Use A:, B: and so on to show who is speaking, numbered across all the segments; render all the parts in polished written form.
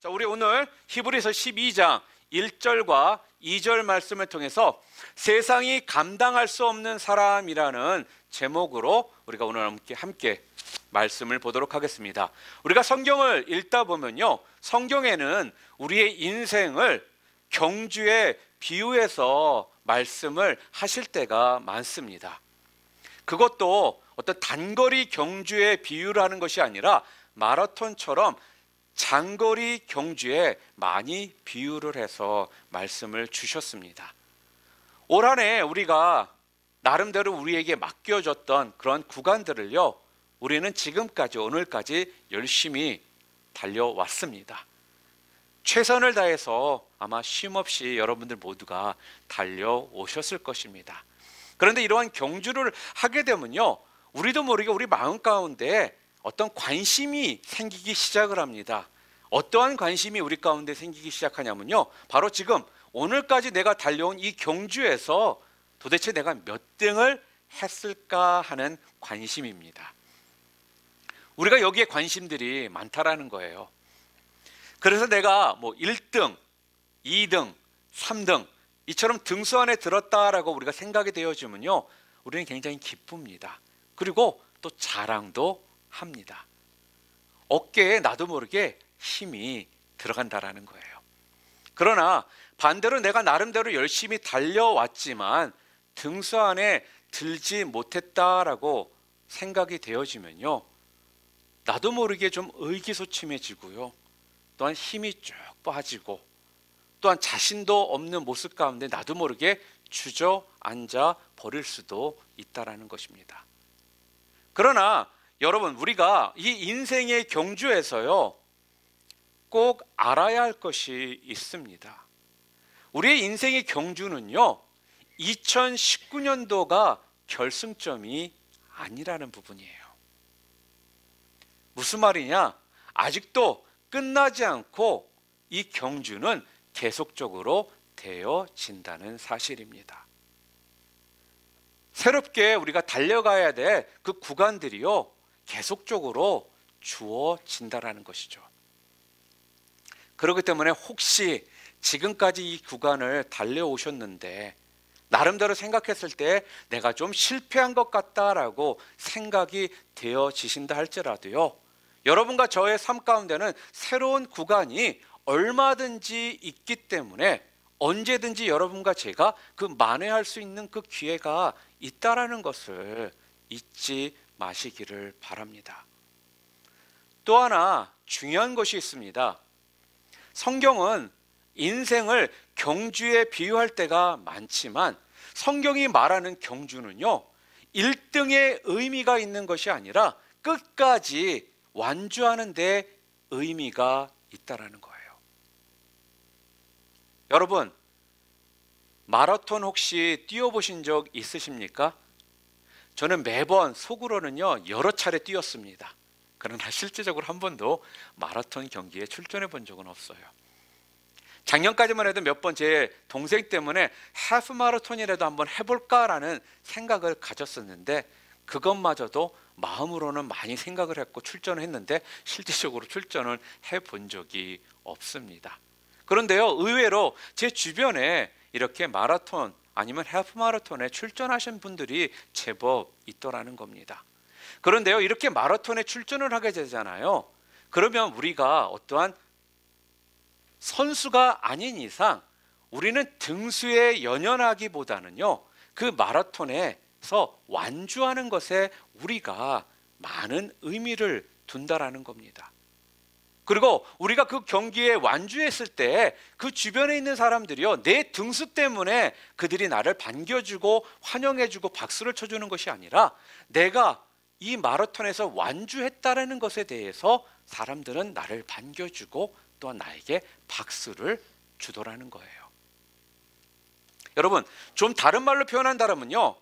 A: 자, 우리 오늘 히브리서 12장 1절과 2절 말씀을 통해서 세상이 감당할 수 없는 사람이라는 제목으로 우리가 오늘 함께 말씀을 보도록 하겠습니다. 우리가 성경을 읽다 보면요, 성경에는 우리의 인생을 경주에 비유해서 말씀을 하실 때가 많습니다. 그것도 어떤 단거리 경주에 비유를 하는 것이 아니라 마라톤처럼 장거리 경주에 많이 비유를 해서 말씀을 주셨습니다. 올 한 해 우리가 나름대로 우리에게 맡겨졌던 그런 구간들을요, 우리는 지금까지 오늘까지 열심히 달려왔습니다. 최선을 다해서 아마 쉼없이 여러분들 모두가 달려오셨을 것입니다. 그런데 이러한 경주를 하게 되면요, 우리도 모르게 우리 마음 가운데 어떤 관심이 생기기 시작을 합니다. 어떠한 관심이 우리 가운데 생기기 시작하냐면요, 바로 지금 오늘까지 내가 달려온 이 경주에서 도대체 내가 몇 등을 했을까 하는 관심입니다. 우리가 여기에 관심들이 많다라는 거예요. 그래서 내가 1등, 2등, 3등 이처럼 등수 안에 들었다라고 우리가 생각이 되어지면요, 우리는 굉장히 기쁩니다. 그리고 또 자랑도 합니다. 어깨에 나도 모르게 힘이 들어간다라는 거예요. 그러나 반대로 내가 나름대로 열심히 달려왔지만 등수 안에 들지 못했다라고 생각이 되어지면요, 나도 모르게 좀 의기소침해지고요, 또한 힘이 쭉 빠지고, 또한 자신도 없는 모습 가운데 나도 모르게 주저앉아 버릴 수도 있다라는 것입니다. 그러나 여러분, 우리가 이 인생의 경주에서요, 꼭 알아야 할 것이 있습니다. 우리의 인생의 경주는요, 2019년도가 결승점이 아니라는 부분이에요. 무슨 말이냐? 아직도 끝나지 않고 이 경주는 계속적으로 되어진다는 사실입니다. 새롭게 우리가 달려가야 될 그 구간들이요, 계속적으로 주어진다라는 것이죠. 그렇기 때문에 혹시 지금까지 이 구간을 달려오셨는데 나름대로 생각했을 때 내가 좀 실패한 것 같다라고 생각이 되어지신다 할지라도요, 여러분과 저의 삶 가운데는 새로운 구간이 얼마든지 있기 때문에 언제든지 여러분과 제가 그 만회할 수 있는 그 기회가 있다라는 것을 잊지 마시기를 바랍니다. 또 하나 중요한 것이 있습니다. 성경은 인생을 경주에 비유할 때가 많지만 성경이 말하는 경주는요, 1등의 의미가 있는 것이 아니라 끝까지 완주하는 데 의미가 있다라는 거예요. 여러분, 마라톤 혹시 뛰어보신 적 있으십니까? 저는 매번 속으로는요, 여러 차례 뛰었습니다. 그러나 실제적으로 한 번도 마라톤 경기에 출전해 본 적은 없어요. 작년까지만 해도 몇 번 제 동생 때문에 하프 마라톤이라도 한번 해볼까라는 생각을 가졌었는데 그것마저도 마음으로는 많이 생각을 했고 출전을 했는데 실질적으로 출전을 해본 적이 없습니다. 그런데요, 의외로 제 주변에 이렇게 마라톤 아니면 하프 마라톤에 출전하신 분들이 제법 있더라는 겁니다. 그런데요, 이렇게 마라톤에 출전을 하게 되잖아요. 그러면 우리가 어떠한 선수가 아닌 이상 우리는 등수에 연연하기보다는요, 그 마라톤에서 완주하는 것에 우리가 많은 의미를 둔다라는 겁니다. 그리고 우리가 그 경기에 완주했을 때 그 주변에 있는 사람들이요, 내 등수 때문에 그들이 나를 반겨주고 환영해주고 박수를 쳐주는 것이 아니라 내가 이 마라톤에서 완주했다라는 것에 대해서 사람들은 나를 반겨주고 또한 나에게 박수를 주더라는 거예요. 여러분, 좀 다른 말로 표현한다면요,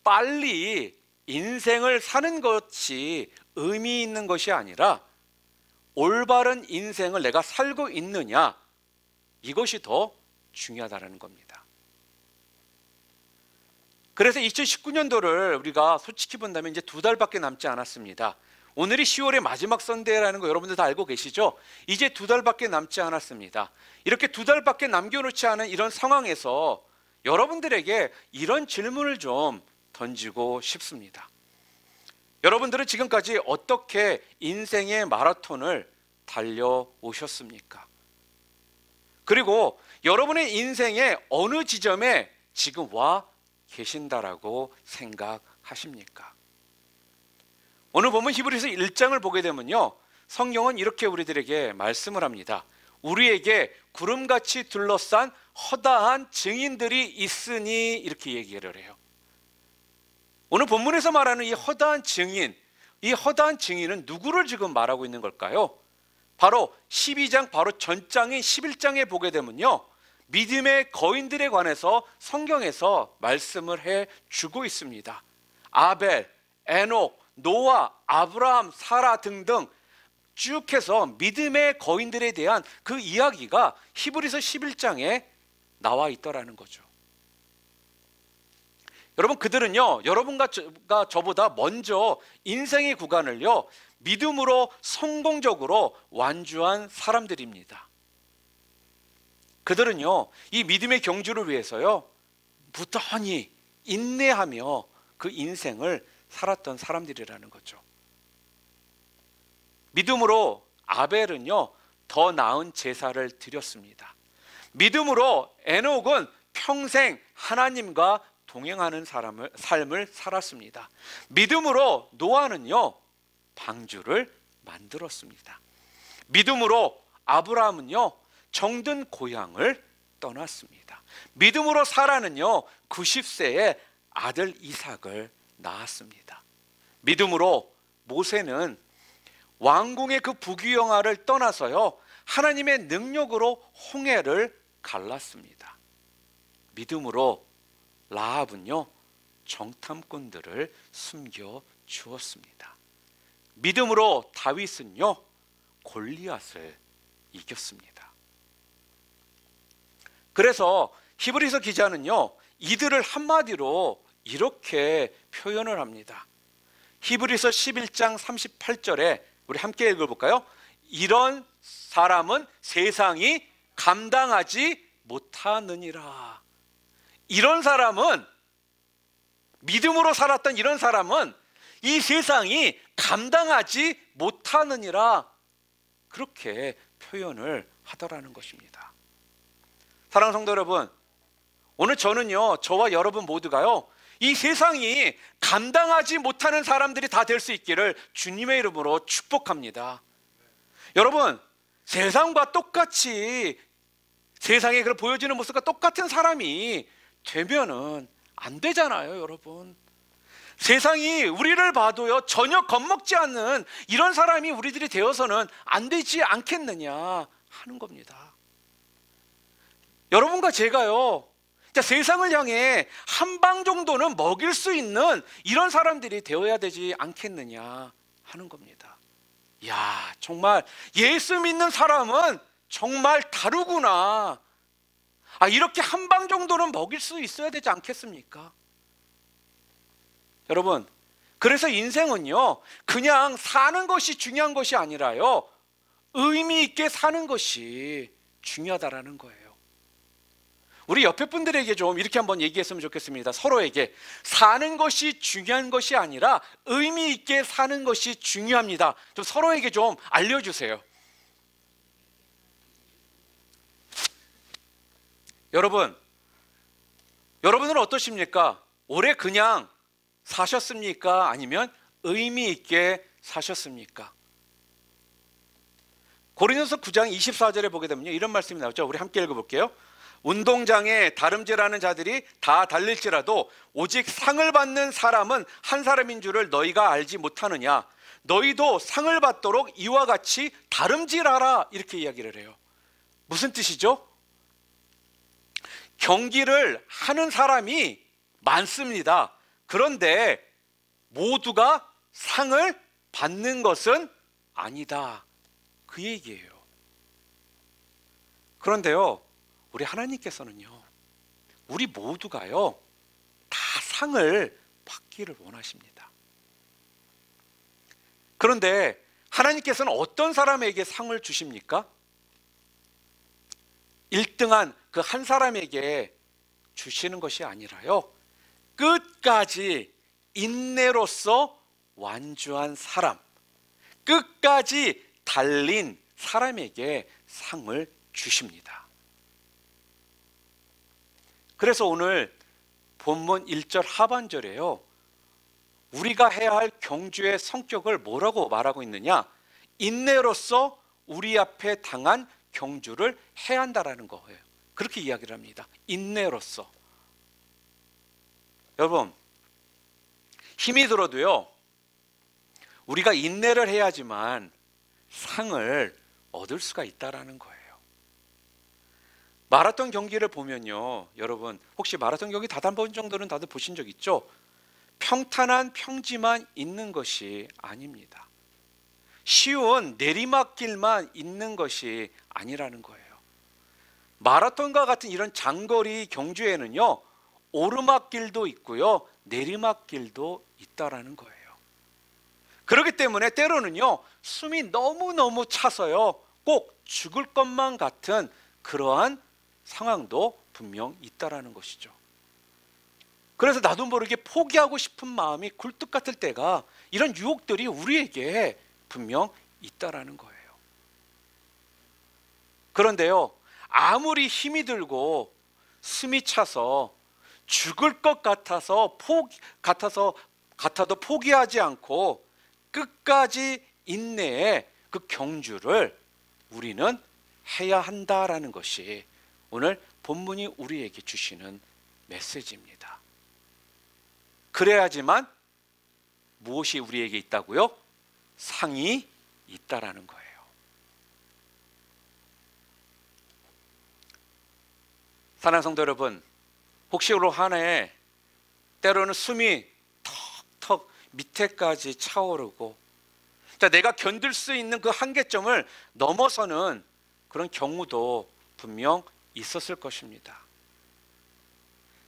A: 빨리 인생을 사는 것이 의미 있는 것이 아니라 올바른 인생을 내가 살고 있느냐, 이것이 더 중요하다는 겁니다. 그래서 2019년도를 우리가 솔직히 본다면 이제 2달밖에 남지 않았습니다. 오늘이 10월의 마지막 선데이라는 거 여러분들 다 알고 계시죠? 이제 2달밖에 남지 않았습니다. 이렇게 2달밖에 남겨놓지 않은 이런 상황에서 여러분들에게 이런 질문을 좀 던지고 싶습니다. 여러분들은 지금까지 어떻게 인생의 마라톤을 달려오셨습니까? 그리고 여러분의 인생의 어느 지점에 지금 와 계신다라고 생각하십니까? 오늘 보면 히브리서 1장을 보게 되면요, 성경은 이렇게 우리들에게 말씀을 합니다. 우리에게 구름같이 둘러싼 허다한 증인들이 있으니, 이렇게 얘기를 해요. 오늘 본문에서 말하는 이 허다한 증인, 이 허다한 증인은 누구를 지금 말하고 있는 걸까요? 바로 12장 바로 전장인 11장에 보게 되면요, 믿음의 거인들에 관해서 성경에서 말씀을 해주고 있습니다. 아벨, 에녹, 노아, 아브라함, 사라 등등 쭉 해서 믿음의 거인들에 대한 그 이야기가 히브리서 11장에 나와 있더라는 거죠. 여러분, 그들은요, 여러분과 저보다 먼저 인생의 구간을요, 믿음으로 성공적으로 완주한 사람들입니다. 그들은요, 이 믿음의 경주를 위해서요, 무던히 인내하며 그 인생을 살았던 사람들이라는 거죠. 믿음으로 아벨은요, 더 나은 제사를 드렸습니다. 믿음으로 에녹은 평생 하나님과 동행하는 삶을 살았습니다. 믿음으로 노아는요, 방주를 만들었습니다. 믿음으로 아브라함은요, 정든 고향을 떠났습니다. 믿음으로 사라는요, 90세에 아들 이삭을 낳았습니다. 믿음으로 모세는 왕궁의 그 부귀영화를 떠나서요, 하나님의 능력으로 홍해를 갈랐습니다. 믿음으로 라합은요, 정탐꾼들을 숨겨 주었습니다. 믿음으로 다윗은요, 골리앗을 이겼습니다. 그래서 히브리서 기자는요, 이들을 한마디로 이렇게 표현을 합니다. 히브리서 11장 38절에 우리 함께 읽어볼까요? 이런 사람은 세상이 감당하지 못하느니라. 이런 사람은, 믿음으로 살았던 이런 사람은 이 세상이 감당하지 못하느니라, 그렇게 표현을 하더라는 것입니다. 사랑하는 성도 여러분, 오늘 저는요, 저와 여러분 모두가요, 이 세상이 감당하지 못하는 사람들이 다 될 수 있기를 주님의 이름으로 축복합니다. 여러분, 세상과 똑같이, 세상에 그런 보여지는 모습과 똑같은 사람이 되면은 안 되잖아요, 여러분. 세상이 우리를 봐도요, 전혀 겁먹지 않는 이런 사람이 우리들이 되어서는 안 되지 않겠느냐 하는 겁니다. 여러분과 제가요, 세상을 향해 한 방 정도는 먹일 수 있는 이런 사람들이 되어야 되지 않겠느냐 하는 겁니다. 야, 정말 예수 믿는 사람은 정말 다르구나. 이렇게 한 방 정도는 먹일 수 있어야 되지 않겠습니까? 여러분, 그래서 인생은요, 그냥 사는 것이 중요한 것이 아니라요, 의미 있게 사는 것이 중요하다라는 거예요. 우리 옆에 분들에게 좀 이렇게 한번 얘기했으면 좋겠습니다. 서로에게 사는 것이 중요한 것이 아니라 의미 있게 사는 것이 중요합니다. 좀 서로에게 좀 알려주세요. 여러분은 어떠십니까? 올해 그냥 사셨습니까? 아니면 의미 있게 사셨습니까? 고린도서 9장 24절에 보게 되면요, 이런 말씀이 나오죠. 우리 함께 읽어볼게요. 운동장에 다름질하는 자들이 다 달릴지라도 오직 상을 받는 사람은 한 사람인 줄을 너희가 알지 못하느냐. 너희도 상을 받도록 이와 같이 다름질하라, 이렇게 이야기를 해요. 무슨 뜻이죠? 경기를 하는 사람이 많습니다. 그런데 모두가 상을 받는 것은 아니다, 그 얘기예요. 그런데요, 우리 하나님께서는요, 우리 모두가요, 다 상을 받기를 원하십니다. 그런데 하나님께서는 어떤 사람에게 상을 주십니까? 1등한 그 한 사람에게 주시는 것이 아니라요, 끝까지 인내로서 완주한 사람, 끝까지 달린 사람에게 상을 주십니다. 그래서 오늘 본문 1절 하반절에요, 우리가 해야 할 경주의 성격을 뭐라고 말하고 있느냐? 인내로서 우리 앞에 당한 경주를 해야 한다라는 거예요. 그렇게 이야기를 합니다. 인내로서. 여러분, 힘이 들어도요, 우리가 인내를 해야지만 상을 얻을 수가 있다라는 거예요. 마라톤 경기를 보면요, 여러분 혹시 마라톤 경기 단 한 번 정도는 다들 보신 적 있죠? 평탄한 평지만 있는 것이 아닙니다. 쉬운 내리막길만 있는 것이 아니라는 거예요. 마라톤과 같은 이런 장거리 경주에는요, 오르막길도 있고요, 내리막길도 있다라는 거예요. 그렇기 때문에 때로는요, 숨이 너무너무 차서요, 꼭 죽을 것만 같은 그러한 상황도 분명 있다라는 것이죠. 그래서 나도 모르게 포기하고 싶은 마음이 굴뚝 같을 때가, 이런 유혹들이 우리에게 분명 있다라는 거예요. 그런데요, 아무리 힘이 들고 숨이 차서 죽을 것 같아도 포기하지 않고 끝까지 인내의 그 경주를 우리는 해야 한다라는 것이 오늘 본문이 우리에게 주시는 메시지입니다. 그래야지만 무엇이 우리에게 있다고요? 상이 있다라는 거예요. 사랑하는 성도 여러분, 혹시 올 한 해 때로는 숨이 턱턱 밑에까지 차오르고, 자, 내가 견딜 수 있는 그 한계점을 넘어서는 그런 경우도 분명 있었을 것입니다.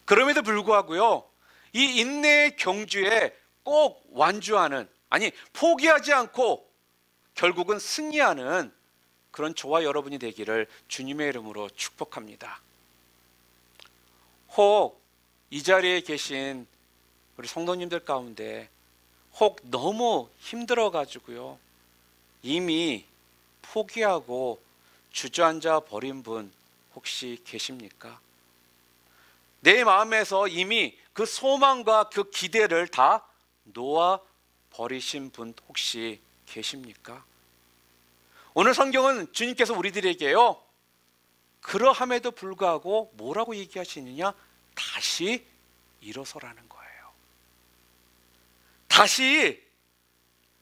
A: 그럼에도 불구하고요, 이 인내의 경주에 꼭 완주하는, 아니 포기하지 않고 결국은 승리하는 그런 저와 여러분이 되기를 주님의 이름으로 축복합니다. 혹 이 자리에 계신 우리 성도님들 가운데 혹 너무 힘들어 가지고요, 이미 포기하고 주저앉아 버린 분 혹시 계십니까? 내 마음에서 이미 그 소망과 그 기대를 다 놓아 버리신 분 혹시 계십니까? 오늘 성경은 주님께서 우리들에게요, 그러함에도 불구하고 뭐라고 얘기하시느냐? 다시 일어서라는 거예요. 다시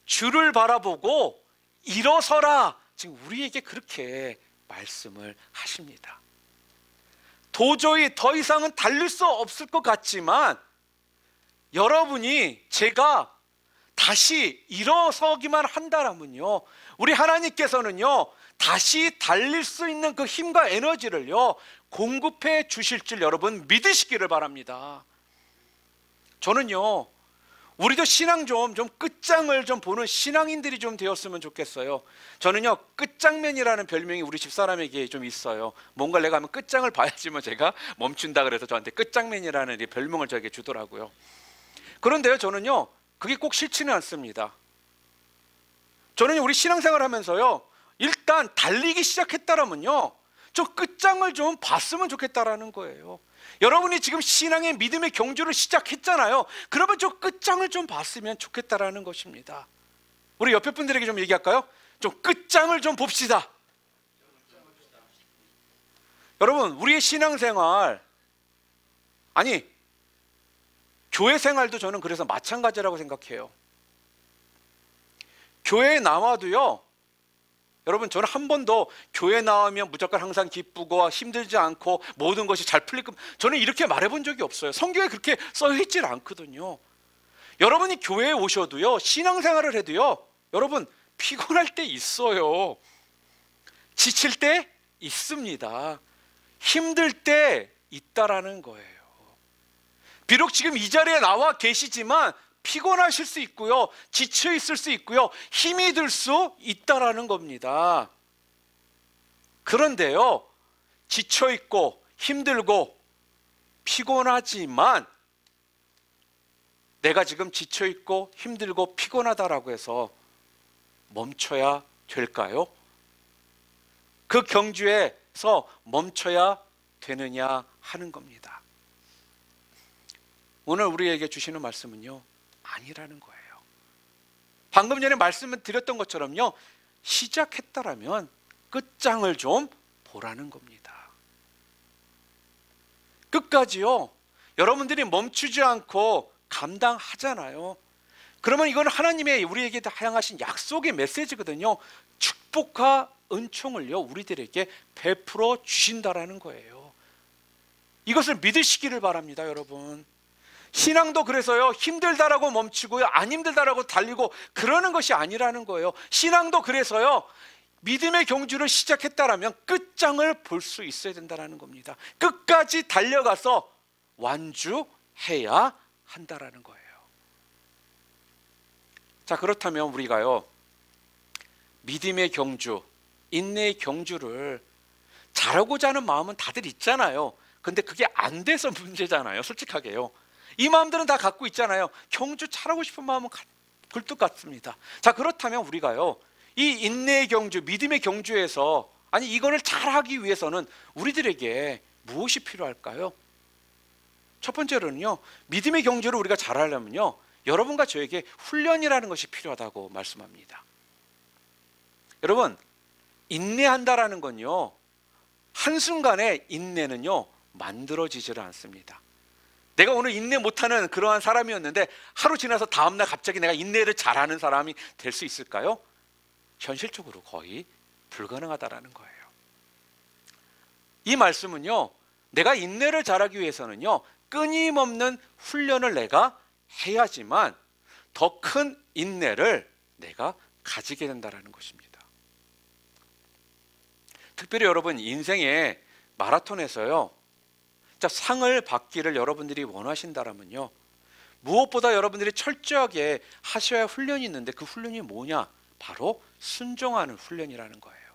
A: 주를 바라보고 일어서라, 지금 우리에게 그렇게 말씀을 하십니다. 도저히 더 이상은 달릴 수 없을 것 같지만 여러분이, 제가 다시 일어서기만 한다라면요, 우리 하나님께서는요, 다시 달릴 수 있는 그 힘과 에너지를요, 공급해 주실 줄 여러분 믿으시기를 바랍니다. 저는요, 우리도 신앙 좀 끝장을 좀 보는 신앙인들이 좀 되었으면 좋겠어요. 저는요, 끝장면이라는 별명이 우리 집사람에게 좀 있어요. 뭔가 내가 하면 끝장을 봐야지만 제가 멈춘다 그래서 저한테 끝장면이라는 별명을 저에게 주더라고요. 그런데요, 저는요, 그게 꼭 싫지는 않습니다. 저는 우리 신앙생활 하면서요, 일단 달리기 시작했다라면요, 저 끝장을 좀 봤으면 좋겠다라는 거예요. 여러분이 지금 신앙의 믿음의 경주를 시작했잖아요. 그러면 저 끝장을 좀 봤으면 좋겠다라는 것입니다. 우리 옆에 분들에게 좀 얘기할까요? 좀 끝장을 좀 봅시다. 여러분, 우리의 신앙생활, 아니 교회 생활도 저는 그래서 마찬가지라고 생각해요. 교회에 나와도요, 여러분, 저는 한 번도 교회 나오면 무조건 항상 기쁘고 힘들지 않고 모든 것이 잘 풀릴 겁니다, 저는 이렇게 말해본 적이 없어요. 성경에 그렇게 써있질 않거든요. 여러분이 교회에 오셔도요, 신앙생활을 해도요, 여러분 피곤할 때 있어요. 지칠 때 있습니다. 힘들 때 있다라는 거예요. 비록 지금 이 자리에 나와 계시지만 피곤하실 수 있고요, 지쳐 있을 수 있고요, 힘이 들 수 있다라는 겁니다. 그런데요, 지쳐 있고 힘들고 피곤하지만 내가 지금 지쳐 있고 힘들고 피곤하다라고 해서 멈춰야 될까요? 그 경주에서 멈춰야 되느냐 하는 겁니다. 오늘 우리에게 주시는 말씀은요, 아니라는 거예요. 방금 전에 말씀을 드렸던 것처럼요, 시작했다라면 끝장을 좀 보라는 겁니다. 끝까지요, 여러분들이 멈추지 않고 감당하잖아요. 그러면 이건 하나님의 우리에게 향하신 약속의 메시지거든요. 축복과 은총을요, 우리들에게 베풀어 주신다라는 거예요. 이것을 믿으시기를 바랍니다, 여러분. 신앙도 그래서요, 힘들다라고 멈추고요, 안 힘들다라고 달리고 그러는 것이 아니라는 거예요. 신앙도 그래서요, 믿음의 경주를 시작했다라면 끝장을 볼 수 있어야 된다는 겁니다. 끝까지 달려가서 완주해야 한다라는 거예요. 자, 그렇다면 우리가요, 믿음의 경주, 인내의 경주를 잘하고자 하는 마음은 다들 있잖아요. 근데 그게 안 돼서 문제잖아요, 솔직하게요. 이 마음들은 다 갖고 있잖아요. 경주 잘하고 싶은 마음은 굴뚝 같습니다. 자, 그렇다면 우리가요, 이 인내의 경주, 믿음의 경주에서, 아니 이거를 잘하기 위해서는 우리들에게 무엇이 필요할까요? 첫 번째로는요, 믿음의 경주를 우리가 잘하려면요, 여러분과 저에게 훈련이라는 것이 필요하다고 말씀합니다. 여러분, 인내한다라는 건요, 한순간에 인내는요 만들어지지를 않습니다. 내가 오늘 인내 못하는 그러한 사람이었는데 하루 지나서 다음날 갑자기 내가 인내를 잘하는 사람이 될 수 있을까요? 현실적으로 거의 불가능하다라는 거예요. 이 말씀은요, 내가 인내를 잘하기 위해서는요, 끊임없는 훈련을 내가 해야지만 더 큰 인내를 내가 가지게 된다는 것입니다. 특별히 여러분, 인생의 마라톤에서요, 상을 받기를 여러분들이 원하신다면요, 무엇보다 여러분들이 철저하게 하셔야 할 훈련이 있는데, 그 훈련이 뭐냐? 바로 순종하는 훈련이라는 거예요.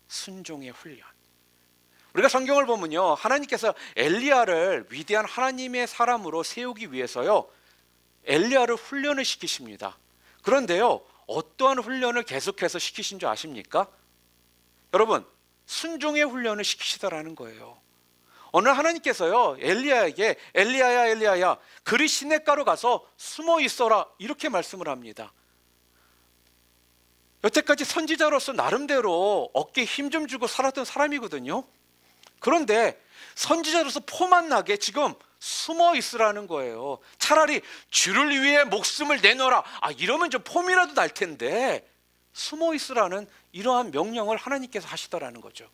A: 순종의 훈련. 우리가 성경을 보면요, 하나님께서 엘리야를 위대한 하나님의 사람으로 세우기 위해서요, 엘리야를 훈련을 시키십니다. 그런데요, 어떠한 훈련을 계속해서 시키신 줄 아십니까? 여러분, 순종의 훈련을 시키시더라는 거예요. 어느 하나님께서요, 엘리야에게 엘리야야 엘리야야, 그리 시냇가로 가서 숨어 있어라, 이렇게 말씀을 합니다. 여태까지 선지자로서 나름대로 어깨에 힘 좀 주고 살았던 사람이거든요. 그런데 선지자로서 포만 나게 지금 숨어 있으라는 거예요. 차라리 주를 위해 목숨을 내놓아라, 이러면 좀 폼이라도 날 텐데 숨어 있으라는 이러한 명령을 하나님께서 하시더라는 거죠.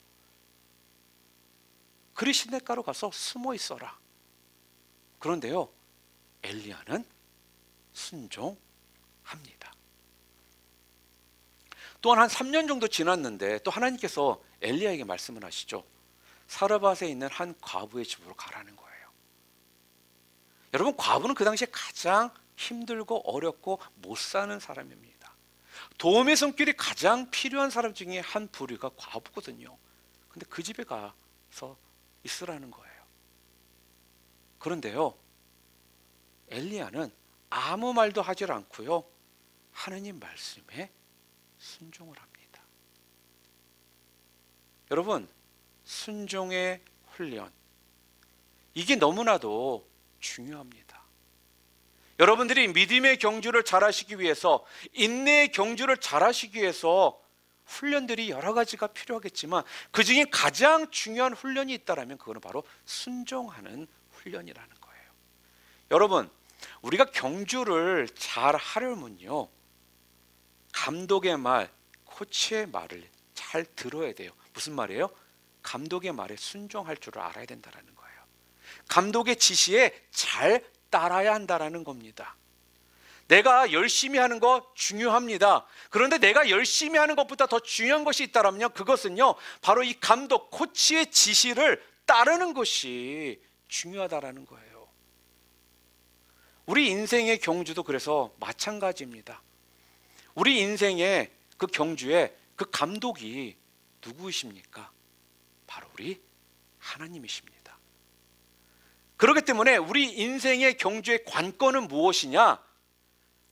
A: 그리 시냇가로 가서 숨어 있어라. 그런데요, 엘리야는 순종합니다. 또한 한 3년 정도 지났는데 또 하나님께서 엘리야에게 말씀을 하시죠. 사르밧에 있는 한 과부의 집으로 가라는 거예요. 여러분, 과부는 그 당시에 가장 힘들고 어렵고 못 사는 사람입니다. 도움의 손길이 가장 필요한 사람 중에 한 부류가 과부거든요. 근데 그 집에 가서 있으라는 거예요. 그런데요, 엘리야는 아무 말도 하지 않고요, 하나님 말씀에 순종을 합니다. 여러분, 순종의 훈련, 이게 너무나도 중요합니다. 여러분들이 믿음의 경주를 잘하시기 위해서, 인내의 경주를 잘하시기 위해서 훈련들이 여러 가지가 필요하겠지만 그 중에 가장 중요한 훈련이 있다면 그거는 바로 순종하는 훈련이라는 거예요. 여러분, 우리가 경주를 잘 하려면요, 감독의 말, 코치의 말을 잘 들어야 돼요. 무슨 말이에요? 감독의 말에 순종할 줄을 알아야 된다는 거예요. 감독의 지시에 잘 따라야 한다는 겁니다. 내가 열심히 하는 거 중요합니다. 그런데 내가 열심히 하는 것보다 더 중요한 것이 있다면요, 그것은요, 바로 이 감독, 코치의 지시를 따르는 것이 중요하다는 거예요. 우리 인생의 경주도 그래서 마찬가지입니다. 우리 인생의 그 경주에 그 감독이 누구이십니까? 바로 우리 하나님이십니다. 그렇기 때문에 우리 인생의 경주의 관건은 무엇이냐?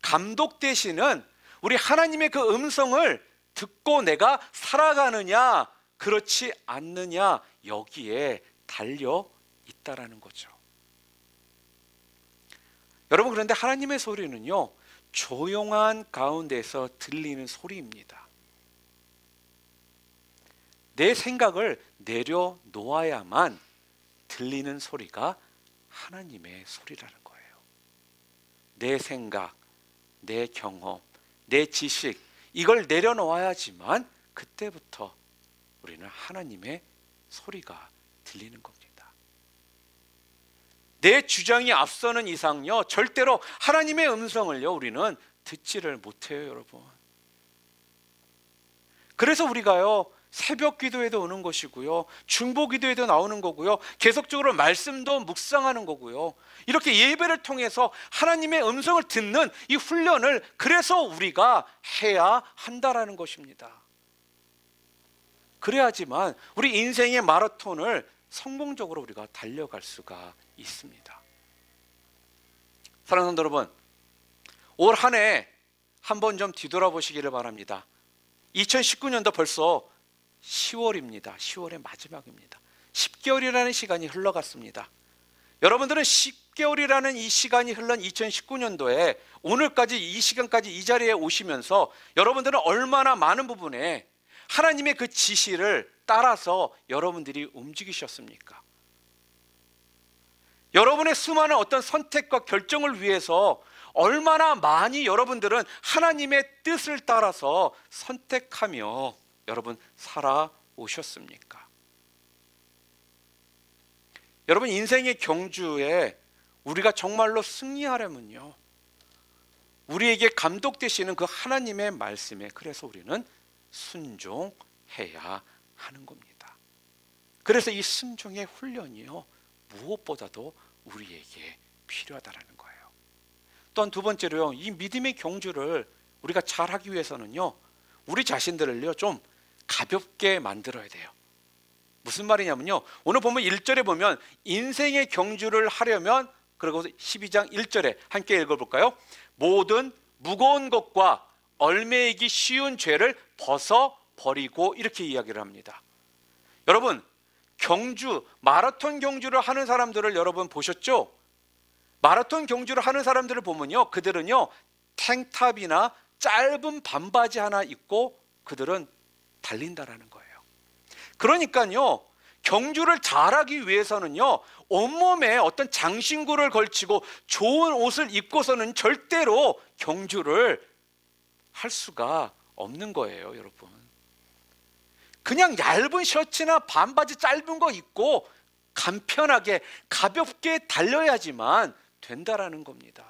A: 감독 되시는 우리 하나님의 그 음성을 듣고 내가 살아가느냐, 그렇지 않느냐, 여기에 달려 있다라는 거죠. 여러분, 그런데 하나님의 소리는요, 조용한 가운데서 들리는 소리입니다. 내 생각을 내려놓아야만 들리는 소리가 하나님의 소리라는 거예요. 내 생각, 내 경험, 내 지식, 이걸 내려놓아야지만 그때부터 우리는 하나님의 소리가 들리는 겁니다. 내 주장이 앞서는 이상요, 절대로 하나님의 음성을요, 우리는 듣지를 못해요, 여러분. 그래서 우리가요, 새벽 기도에도 오는 것이고요, 중보 기도에도 나오는 거고요, 계속적으로 말씀도 묵상하는 거고요, 이렇게 예배를 통해서 하나님의 음성을 듣는 이 훈련을 그래서 우리가 해야 한다라는 것입니다. 그래야지만 우리 인생의 마라톤을 성공적으로 우리가 달려갈 수가 있습니다. 사랑하는 여러분, 올 한 해 한번 좀 뒤돌아보시기를 바랍니다. 2019년도 벌써 10월입니다. 10월의 마지막입니다. 10개월이라는 시간이 흘러갔습니다. 여러분들은 10개월이라는 이 시간이 흘른 2019년도에 오늘까지 이 시간까지 이 자리에 오시면서 여러분들은 얼마나 많은 부분에 하나님의 그 지시를 따라서 여러분들이 움직이셨습니까? 여러분의 수많은 어떤 선택과 결정을 위해서 얼마나 많이 여러분들은 하나님의 뜻을 따라서 선택하며 여러분 살아오셨습니까? 여러분, 인생의 경주에 우리가 정말로 승리하려면요, 우리에게 감독되시는 그 하나님의 말씀에 그래서 우리는 순종해야 하는 겁니다. 그래서 이 순종의 훈련이요, 무엇보다도 우리에게 필요하다라는 거예요. 또한 두 번째로요, 이 믿음의 경주를 우리가 잘하기 위해서는요, 우리 자신들을요 좀 가볍게 만들어야 돼요. 무슨 말이냐면요, 오늘 보면 1절에 보면 인생의 경주를 하려면, 그리고 12장 1절에 함께 읽어볼까요? 모든 무거운 것과 얼매이기 쉬운 죄를 벗어버리고, 이렇게 이야기를 합니다. 여러분, 경주, 마라톤 경주를 하는 사람들을 여러분 보셨죠? 마라톤 경주를 하는 사람들을 보면요, 그들은요 탱탑이나 짧은 반바지 하나 입고 그들은 달린다라는 거예요. 그러니까요, 경주를 잘하기 위해서는요, 온몸에 어떤 장신구를 걸치고 좋은 옷을 입고서는 절대로 경주를 할 수가 없는 거예요, 여러분. 그냥 얇은 셔츠나 반바지 짧은 거 입고 간편하게 가볍게 달려야지만 된다라는 겁니다.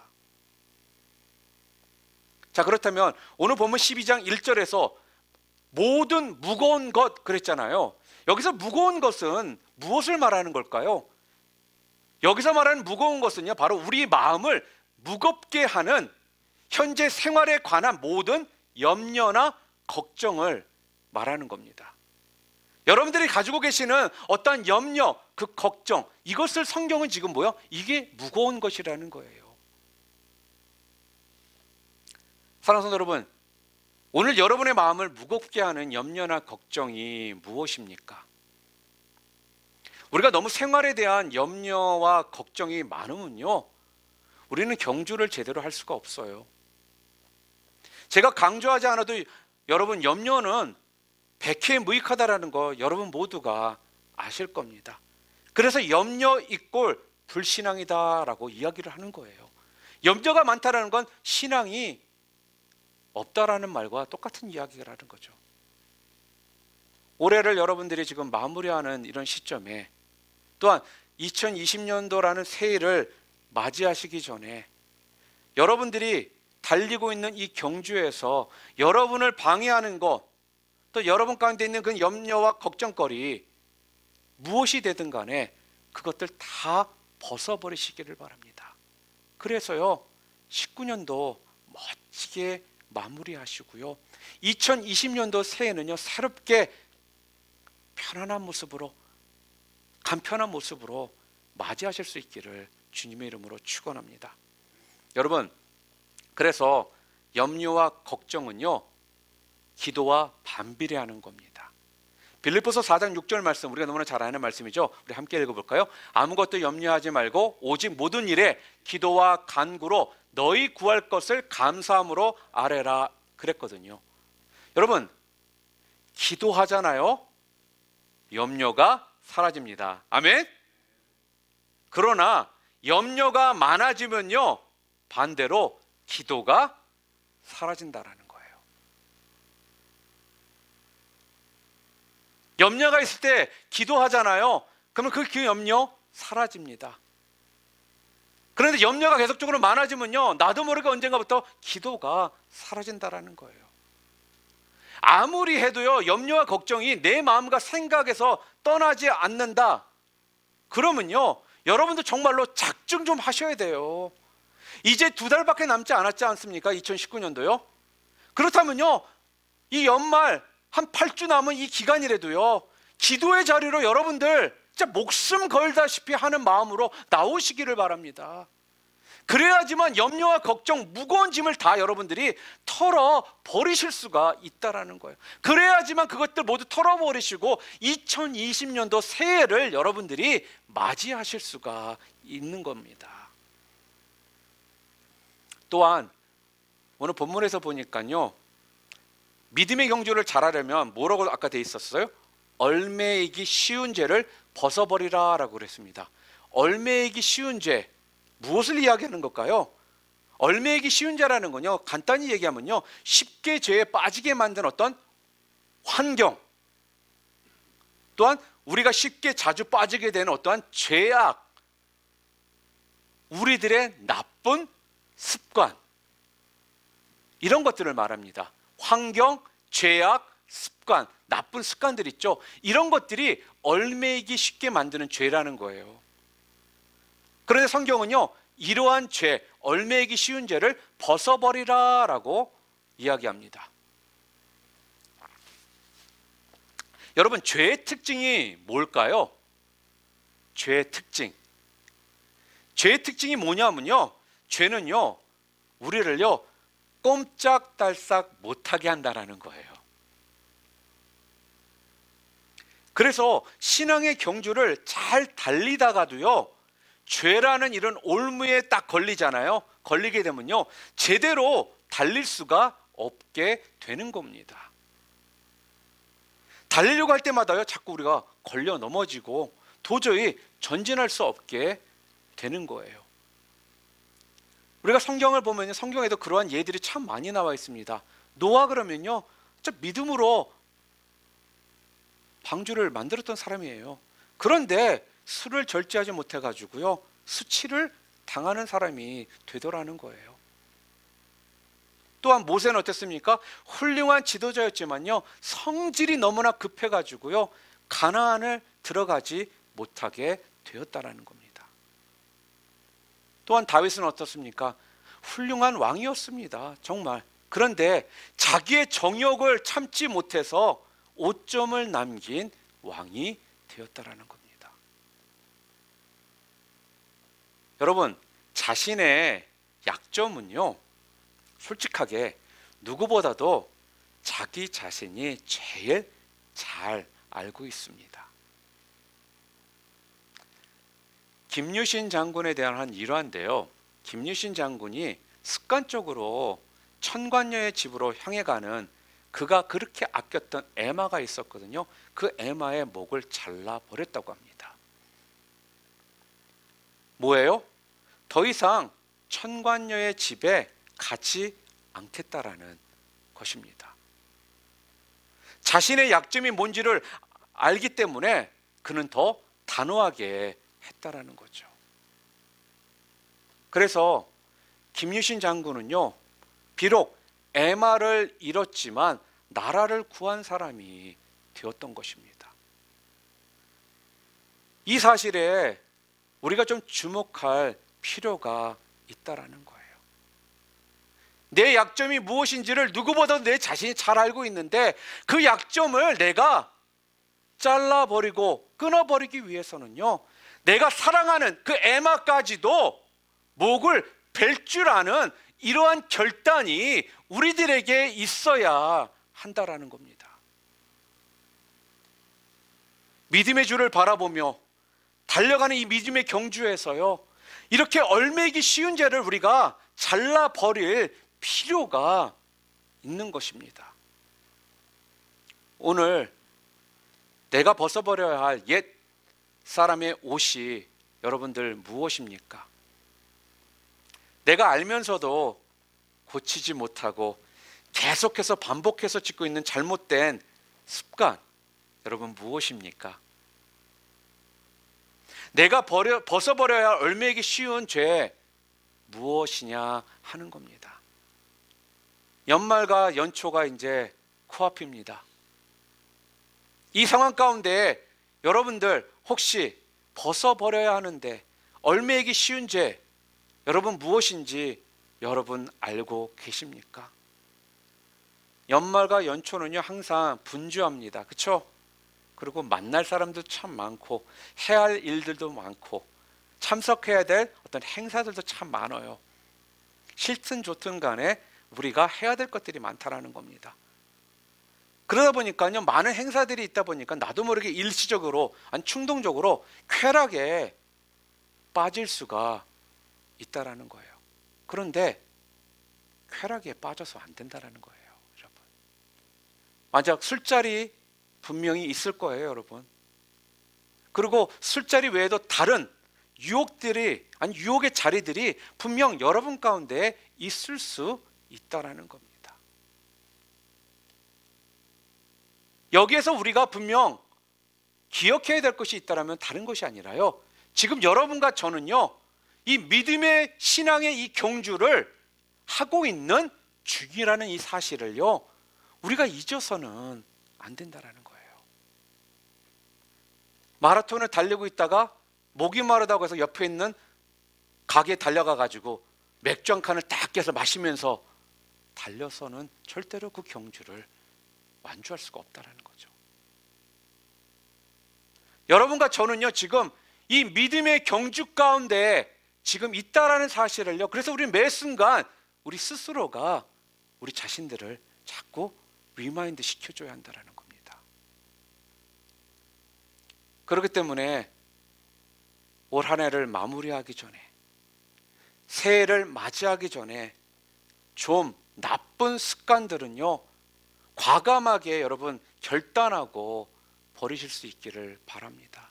A: 자, 그렇다면 오늘 보면 12장 1절에서 모든 무거운 것 그랬잖아요. 여기서 무거운 것은 무엇을 말하는 걸까요? 여기서 말하는 무거운 것은요, 바로 우리 마음을 무겁게 하는 현재 생활에 관한 모든 염려나 걱정을 말하는 겁니다. 여러분들이 가지고 계시는 어떤 염려, 그 걱정, 이것을 성경은 지금 뭐요? 이게 무거운 것이라는 거예요. 사랑하는 여러분, 오늘 여러분의 마음을 무겁게 하는 염려나 걱정이 무엇입니까? 우리가 너무 생활에 대한 염려와 걱정이 많으면요, 우리는 경주를 제대로 할 수가 없어요. 제가 강조하지 않아도 여러분, 염려는 백해무익하다라는 거 여러분 모두가 아실 겁니다. 그래서 염려 이꼴 불신앙이다라고 이야기를 하는 거예요. 염려가 많다라는 건 신앙이 없다라는 말과 똑같은 이야기를 하는 거죠. 올해를 여러분들이 지금 마무리하는 이런 시점에, 또한 2020년도라는 새해를 맞이하시기 전에 여러분들이 달리고 있는 이 경주에서 여러분을 방해하는 것, 또 여러분 가운데 있는 그 염려와 걱정거리 무엇이 되든 간에 그것들 다 벗어버리시기를 바랍니다. 그래서요 19년도 멋지게 마무리하시고요 2020년도 새해는요 새롭게 편안한 모습으로 간편한 모습으로 맞이하실 수 있기를 주님의 이름으로 축원합니다. 여러분, 그래서 염려와 걱정은요 기도와 반비례하는 겁니다. 빌립보서 4장 6절 말씀, 우리가 너무나 잘 아는 말씀이죠. 우리 함께 읽어볼까요? 아무것도 염려하지 말고 오직 모든 일에 기도와 간구로 너희 구할 것을 감사함으로 아뢰라 그랬거든요. 여러분, 기도하잖아요. 염려가 사라집니다. 아멘. 그러나 염려가 많아지면요 반대로 기도가 사라진다라는 거예요. 염려가 있을 때 기도하잖아요. 그러면 그 염려 사라집니다. 그런데 염려가 계속적으로 많아지면요 나도 모르게 언젠가부터 기도가 사라진다라는 거예요. 아무리 해도요 염려와 걱정이 내 마음과 생각에서 떠나지 않는다. 그러면요 여러분도 정말로 작정 좀 하셔야 돼요. 이제 2달밖에 남지 않았지 않습니까? 2019년도요. 그렇다면요 이 연말 한 8주 남은 이 기간이라도요 기도의 자리로 여러분들 진짜 목숨 걸다시피 하는 마음으로 나오시기를 바랍니다. 그래야지만 염려와 걱정, 무거운 짐을 다 여러분들이 털어버리실 수가 있다라는 거예요. 그래야지만 그것들 모두 털어버리시고 2020년도 새해를 여러분들이 맞이하실 수가 있는 겁니다. 또한 오늘 본문에서 보니까요 믿음의 경주를 잘하려면 뭐라고 아까 돼 있었어요? 얼매이기 쉬운 죄를 벗어버리라 라고 그랬습니다. 얼매이기 쉬운 죄, 무엇을 이야기하는 걸까요? 얼매이기 쉬운 죄라는 건요 간단히 얘기하면요 쉽게 죄에 빠지게 만든 어떤 환경, 또한 우리가 쉽게 자주 빠지게 되는 어떠한 죄악, 우리들의 나쁜 습관, 이런 것들을 말합니다. 환경, 죄악, 습관, 나쁜 습관들 있죠. 이런 것들이 얼매이기 쉽게 만드는 죄라는 거예요. 그런데 성경은요 이러한 죄, 얼매이기 쉬운 죄를 벗어버리라 라고 이야기합니다. 여러분, 죄의 특징이 뭘까요? 죄의 특징. 죄의 특징이 뭐냐면요 죄는요 우리를요 꼼짝달싹 못하게 한다라는 거예요. 그래서 신앙의 경주를 잘 달리다가도요 죄라는 이런 올무에 딱 걸리잖아요. 걸리게 되면요 제대로 달릴 수가 없게 되는 겁니다. 달리려고 할 때마다요 자꾸 우리가 걸려 넘어지고 도저히 전진할 수 없게 되는 거예요. 우리가 성경을 보면 성경에도 그러한 예들이 참 많이 나와 있습니다. 노아 그러면요 진짜 믿음으로 방주를 만들었던 사람이에요. 그런데 술을 절제하지 못해 가지고요 수치를 당하는 사람이 되더라는 거예요. 또한 모세는 어땠습니까? 훌륭한 지도자였지만요 성질이 너무나 급해 가지고요 가나안을 들어가지 못하게 되었다라는 겁니다. 또한 다윗은 어떻습니까? 훌륭한 왕이었습니다. 정말. 그런데 자기의 정욕을 참지 못해서 오점을 남긴 왕이 되었다라는 겁니다. 여러분, 자신의 약점은요 솔직하게 누구보다도 자기 자신이 제일 잘 알고 있습니다. 김유신 장군에 대한 한 일화인데요. 김유신 장군이 습관적으로 천관녀의 집으로 향해 가는 그가 그렇게 아꼈던 에마가 있었거든요. 그 에마의 목을 잘라버렸다고 합니다. 뭐예요? 더 이상 천관녀의 집에 가지 않겠다라는 것입니다. 자신의 약점이 뭔지를 알기 때문에 그는 더 단호하게 했다라는 거죠. 그래서 김유신 장군은요 비록 에마를 잃었지만 나라를 구한 사람이 되었던 것입니다. 이 사실에 우리가 좀 주목할 필요가 있다라는 거예요. 내 약점이 무엇인지를 누구보다 내 자신이 잘 알고 있는데 그 약점을 내가 잘라버리고 끊어버리기 위해서는요, 내가 사랑하는 그 에마까지도 목을 벨 줄 아는 이러한 결단이 우리들에게 있어야 한다라는 겁니다. 믿음의 주를 바라보며 달려가는 이 믿음의 경주에서요, 이렇게 얼매기 쉬운 죄를 우리가 잘라버릴 필요가 있는 것입니다. 오늘 내가 벗어버려야 할 옛 사람의 옷이 여러분들 무엇입니까? 내가 알면서도 고치지 못하고 계속해서 반복해서 짓고 있는 잘못된 습관, 여러분 무엇입니까? 내가 벗어버려야 할 얼매기 쉬운 죄 무엇이냐 하는 겁니다. 연말과 연초가 이제 코앞입니다. 이 상황 가운데 여러분들 혹시 벗어버려야 하는데 얼매기 쉬운 죄 여러분 무엇인지 여러분 알고 계십니까? 연말과 연초는요 항상 분주합니다. 그렇죠? 그리고 만날 사람도 참 많고 해야 할 일들도 많고 참석해야 될 어떤 행사들도 참 많아요. 싫든 좋든 간에 우리가 해야 될 것들이 많다라는 겁니다. 그러다 보니까요 많은 행사들이 있다 보니까 나도 모르게 일시적으로 아니 충동적으로 쾌락에 빠질 수가 있다라는 거예요. 그런데 쾌락에 빠져서 안 된다라는 거예요, 여러분. 만약 술자리 분명히 있을 거예요, 여러분. 그리고 술자리 외에도 다른 유혹들이 아니 유혹의 자리들이 분명 여러분 가운데 있을 수 있다라는 겁니다. 여기에서 우리가 분명 기억해야 될 것이 있다라면 다른 것이 아니라요, 지금 여러분과 저는요 이 믿음의 신앙의 이 경주를 하고 있는 중이라는 이 사실을요 우리가 잊어서는 안 된다라는 거예요. 마라톤을 달리고 있다가 목이 마르다고 해서 옆에 있는 가게에 달려가 가지고 맥주 한 칸을 딱 깨서 마시면서 달려서는 절대로 그 경주를 완주할 수가 없다라는 거죠. 여러분과 저는요 지금 이 믿음의 경주 가운데 지금 있다라는 사실을요, 그래서 우리 매 순간 우리 스스로가 우리 자신들을 자꾸 리마인드 시켜줘야 한다라는 겁니다. 그렇기 때문에 올 한 해를 마무리하기 전에, 새해를 맞이하기 전에 좀 나쁜 습관들은요 과감하게 여러분 결단하고 버리실 수 있기를 바랍니다.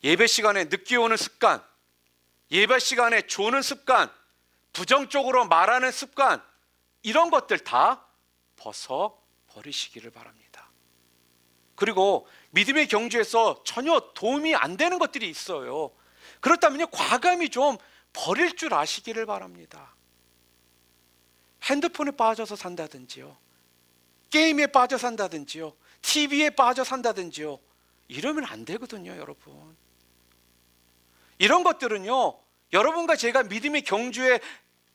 A: 예배 시간에 늦게 오는 습관, 예배 시간에 조는 습관, 부정적으로 말하는 습관, 이런 것들 다 벗어 버리시기를 바랍니다. 그리고 믿음의 경주에서 전혀 도움이 안 되는 것들이 있어요. 그렇다면요 과감히 좀 버릴 줄 아시기를 바랍니다. 핸드폰에 빠져서 산다든지요, 게임에 빠져 산다든지요, TV에 빠져 산다든지요, 이러면 안 되거든요, 여러분. 이런 것들은요 여러분과 제가 믿음의 경주에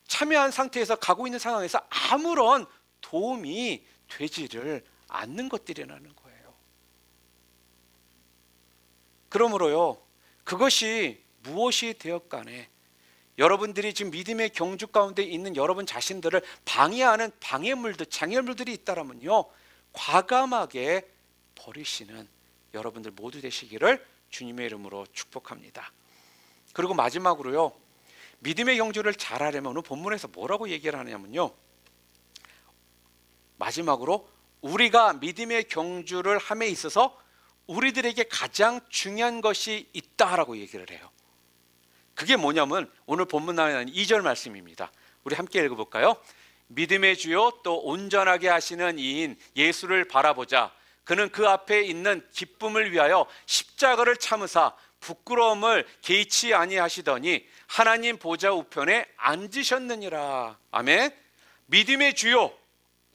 A: 참여한 상태에서 가고 있는 상황에서 아무런 도움이 되지를 않는 것들이라는 거예요. 그러므로요 그것이 무엇이 되었간에 여러분들이 지금 믿음의 경주 가운데 있는 여러분 자신들을 방해하는 방해물들, 장애물들이 있다면요 과감하게 버리시는 여러분들 모두 되시기를 주님의 이름으로 축복합니다. 그리고 마지막으로요 믿음의 경주를 잘하려면 오늘 본문에서 뭐라고 얘기를 하냐면요, 마지막으로 우리가 믿음의 경주를 함에 있어서 우리들에게 가장 중요한 것이 있다라고 얘기를 해요. 그게 뭐냐면 오늘 본문 나오는 2절 말씀입니다. 우리 함께 읽어볼까요? 믿음의 주요 또 온전하게 하시는 이인 예수를 바라보자. 그는 그 앞에 있는 기쁨을 위하여 십자가를 참으사 부끄러움을 개의치 아니하시더니 하나님 보좌 우편에 앉으셨느니라. 아멘. 믿음의 주요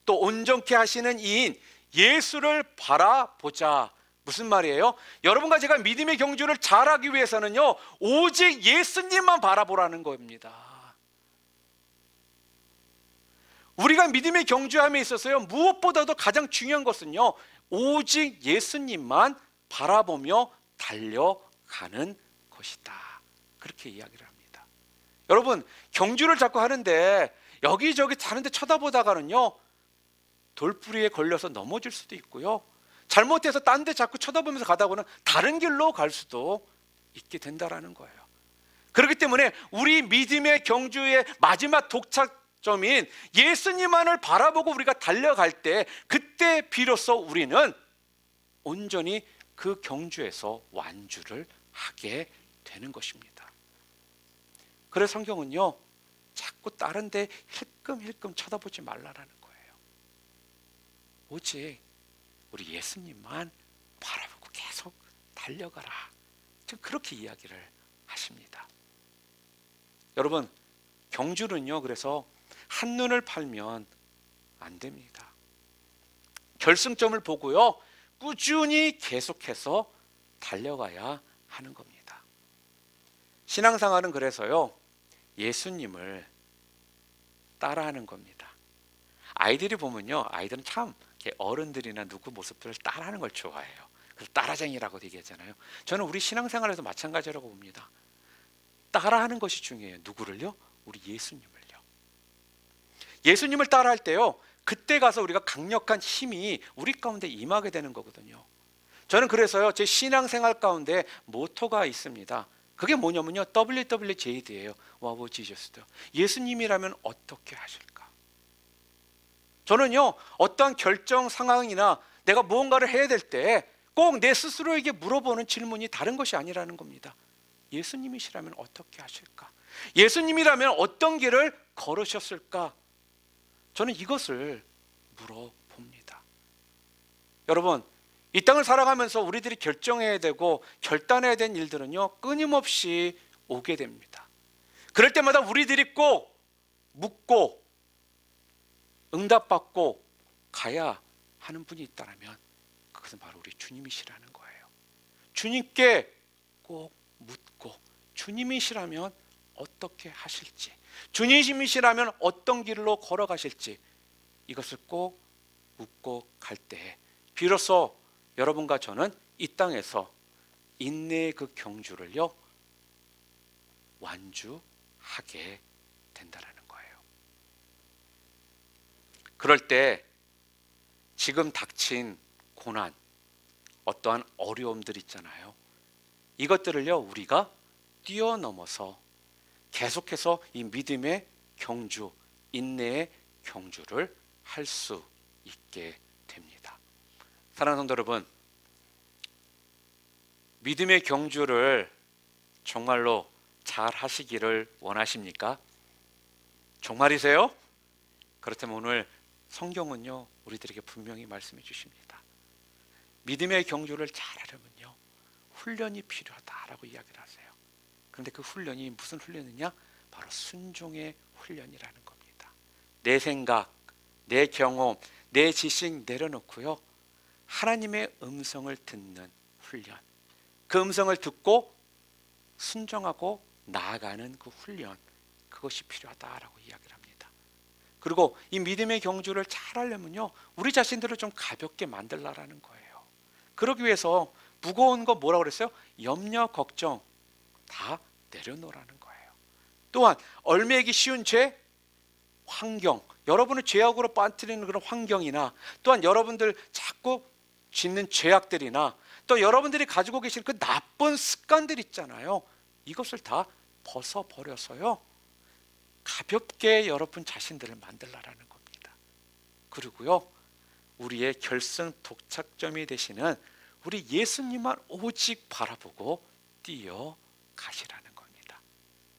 A: 또 온전케 하시는 이인 예수를 바라보자. 무슨 말이에요? 여러분과 제가 믿음의 경주를 잘하기 위해서는요, 오직 예수님만 바라보라는 겁니다. 우리가 믿음의 경주함에 있어서요, 무엇보다도 가장 중요한 것은요, 오직 예수님만 바라보며 달려가는 것이다. 그렇게 이야기를 합니다. 여러분, 경주를 자꾸 하는데 여기저기 다른데 쳐다보다가는요, 돌부리에 걸려서 넘어질 수도 있고요, 잘못해서 딴 데 자꾸 쳐다보면서 가다보는 다른 길로 갈 수도 있게 된다라는 거예요. 그렇기 때문에 우리 믿음의 경주의 마지막 도착점인 예수님만을 바라보고 우리가 달려갈 때, 그때 비로소 우리는 온전히 그 경주에서 완주를 하게 되는 것입니다. 그래서 성경은요, 자꾸 다른 데 힐끔힐끔 쳐다보지 말라라는 거예요. 오직 우리 예수님만 바라보고 계속 달려가라. 지금 그렇게 이야기를 하십니다. 여러분, 경주는요, 그래서 한눈을 팔면 안 됩니다. 결승점을 보고요, 꾸준히 계속해서 달려가야 하는 겁니다. 신앙생활은 그래서요, 예수님을 따라하는 겁니다. 아이들이 보면요, 아이들은 참 어른들이나 누구 모습들을 따라하는 걸 좋아해요. 그래서 따라쟁이라고 얘기하잖아요. 저는 우리 신앙생활에도 마찬가지라고 봅니다. 따라하는 것이 중요해요. 누구를요? 우리 예수님을요. 예수님을 따라할 때요, 그때 가서 우리가 강력한 힘이 우리 가운데 임하게 되는 거거든요. 저는 그래서요, 제 신앙생활 가운데 모토가 있습니다. 그게 뭐냐면요, WWJD예요. What would Jesus do? 예수님이라면 어떻게 하실까? 저는요, 어떠한 결정 상황이나 내가 무언가를 해야 될 때 꼭 내 스스로에게 물어보는 질문이 다른 것이 아니라는 겁니다. 예수님이시라면 어떻게 하실까? 예수님이라면 어떤 길을 걸으셨을까? 저는 이것을 물어봅니다. 여러분, 이 땅을 살아가면서 우리들이 결정해야 되고 결단해야 되는 일들은요, 끊임없이 오게 됩니다. 그럴 때마다 우리들이 꼭 묻고 응답받고 가야 하는 분이 있다면 그것은 바로 우리 주님이시라는 거예요. 주님께 꼭 묻고, 주님이시라면 어떻게 하실지, 주님이시라면 어떤 길로 걸어가실지, 이것을 꼭 묻고 갈 때 비로소 여러분과 저는 이 땅에서 인내의 그 경주를요, 완주하게 된다라는 거예요. 그럴 때 지금 닥친 고난, 어떠한 어려움들 있잖아요. 이것들을요, 우리가 뛰어넘어서 계속해서 이 믿음의 경주, 인내의 경주를 할 수 있게 됩니다. 사랑하는 성도 여러분, 믿음의 경주를 정말로 잘 하시기를 원하십니까? 정말이세요? 그렇다면 오늘 성경은요, 우리들에게 분명히 말씀해 주십니다. 믿음의 경주를 잘 하려면요, 훈련이 필요하다라고 이야기를 하세요. 그런데 그 훈련이 무슨 훈련이냐? 바로 순종의 훈련이라는 겁니다. 내 생각, 내 경험, 내 지식 내려놓고요, 하나님의 음성을 듣는 훈련, 그 음성을 듣고 순종하고 나아가는 그 훈련, 그것이 필요하다라고 이야기를 합니다. 그리고 이 믿음의 경주를 잘 하려면요, 우리 자신들을 좀 가볍게 만들라라는 거예요. 그러기 위해서 무거운 거 뭐라고 그랬어요? 염려, 걱정 다 내려놓으라는 거예요. 또한 얽매이기 쉬운 죄, 환경, 여러분을 죄악으로 빠뜨리는 그런 환경이나, 또한 여러분들 자꾸 짓는 죄악들이나, 또 여러분들이 가지고 계신 그 나쁜 습관들 있잖아요. 이것을 다 벗어버려서요, 가볍게 여러분 자신들을 만들라라는 겁니다. 그리고요, 우리의 결승 도착점이 되시는 우리 예수님만 오직 바라보고 뛰어가시라는 겁니다.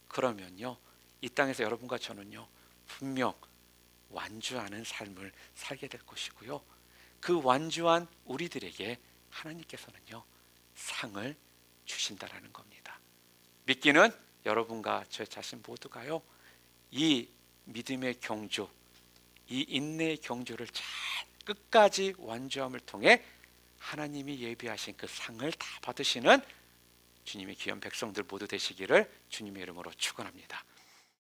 A: 그러면요, 이 땅에서 여러분과 저는요, 분명 완주하는 삶을 살게 될 것이고요, 그 완주한 우리들에게 하나님께서는요, 상을 주신다라는 겁니다. 믿기는 여러분과 저 자신 모두가요, 이 믿음의 경주, 이 인내의 경주를 잘 끝까지 완주함을 통해 하나님이 예비하신 그 상을 다 받으시는 주님의 귀한 백성들 모두 되시기를 주님의 이름으로 축원합니다.